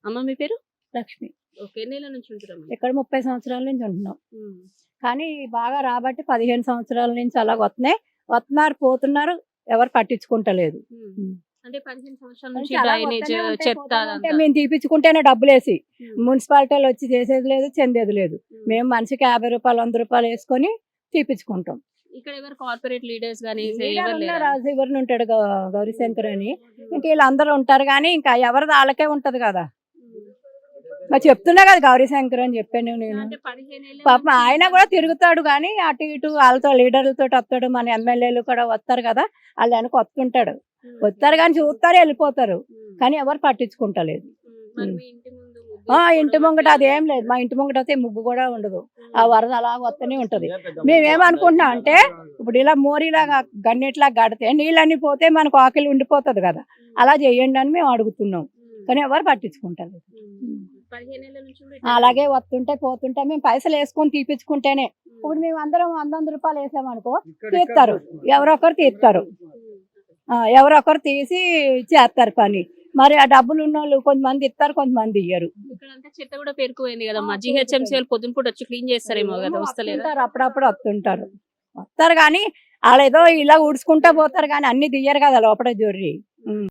అమ్మ మీ పేరు? లక్ష్మి. ఓకే. ఎన్నేళ్ల నుంచి ఉంటున్నారమ్మా? ఇక్కడ 30 సంవత్సరాల నుంచి ఉంటున్నాం. హ్మ్. కానీ బాగా రాబట్టి 15 సంవత్సరాల నుంచి అలాగ వస్తున్నాయి. వస్తున్నారు, పోతున్నారు. ఎవరు పట్టించుకుంటలేదు. హ్మ్. హ్మ్. అంటే 15 సంవత్సరాల నుంచి నుంచి అలా డ్రైనేజ్, వస్తూనే ఉంటాయి, చెత్త పోతూనే అదంతా. ఉంటాయి. మేము తీపిచ్చుకుంటేనే డబ్బులేసి. హ్మ్. మున్సిపాలిటీలో వచ్చి చేసేది లేదు, చెందేది లేదు. హ్మ్. మేము మనిషికి రూ. 50, రూ. 100 వేసుకొని తీపిచ్చుకుంటాం. ఇక్కడ ఎవరు కార్పొరేట్ లీడర్స్ గానీ లీడర్ ఎవరు ఉన్నారు, లేరా? శివరుని ఉంటాడు గౌరీశంకర్ అని. హ్మ్. ఇంక వీళ్ళందరూ ఉంటారు కానీ ఇంకా ఎవరిది వాళ్ళకే ఉంటది కదా. హ్మ్. మరి చెప్తున్నా కదా గౌరీశంకర్ అని చెప్పాను నేను. అంటే 15 ఏళ్ల పాపం నుంచి ఆయన కూడా తిరుగుతాడు కానీ అటు ఇటు వాళ్ళతో లీడర్లతో వస్తాడు. మన ఎమ్మెల్యేలు కూడా వస్తారు కదా, వాళ్ళు వెనక వస్తుంటాడు. హ్మ్. వస్తారు కానీ చూస్తారు, వెళ్ళిపోతారు. హ్మ్. కానీ ఎవరు పట్టించుకుంటలేదు. హ్మ్. మరి మీ ఇంటి ముందు ముగ్గు ఇంటి వేసుకోవడం ముంగట అట్లా అదేం లేదు. మా ఇంటి ముంగట అయితే ముగ్గు కూడా ఉండదు. ఆ హ్మ్. వరద అలా వస్తూనే ఉంటది. మేమేమనుకుంటున్నాం అంటే ఇప్పుడు ఇలా మోరీలాగా గన్నెట్లాగా కడితే నీళ్ళన్నీ పోతే మనకు ఆకలి ఉండిపోతుంది కదా, అలా చేయండి అని మేము అడుగుతున్నాం. హ్మ్. కానీ ఎవరు పట్టించుకుంటారు. హ్మ్. 15 ఏళ్ల నుంచి కూడా ఇట్లనే అలాగే వస్తుంటే పోతుంటే మేము పైసలు వేసుకొని తీపిచ్చుకుంటేనే. ఉంది. ఇప్పుడు మేము అందరం 100 రూపాయలు వేసామనుకో తీస్తారు, ఎవరొకరు తీస్తారు. హ్మ్. ఎవరొకరు తీసి చేస్తారు పని. మరి ఆ డబ్బులు ఉన్నోళ్ళు కొంతమంది ఇస్తారు, కొంతమంది ఇయ్యరు. ఇక్కడంతా చెత్త కూడా పేరుకుపోయింది కదమ్మా. జీహెచ్ఎంసీ వాళ్ళు పొద్దున పూట వచ్చి క్లీన్ చేస్తారేమో కదా, వస్తలేరా? వస్తుంటారు, అప్పుడప్పుడు వస్తుంటారు. వస్తారు కానీ వాళ్ళు ఏదో ఇలా ఊడ్చుకుంటా పోతారు కానీ అన్ని దియ్యరు కదా లోపల జొర్రి.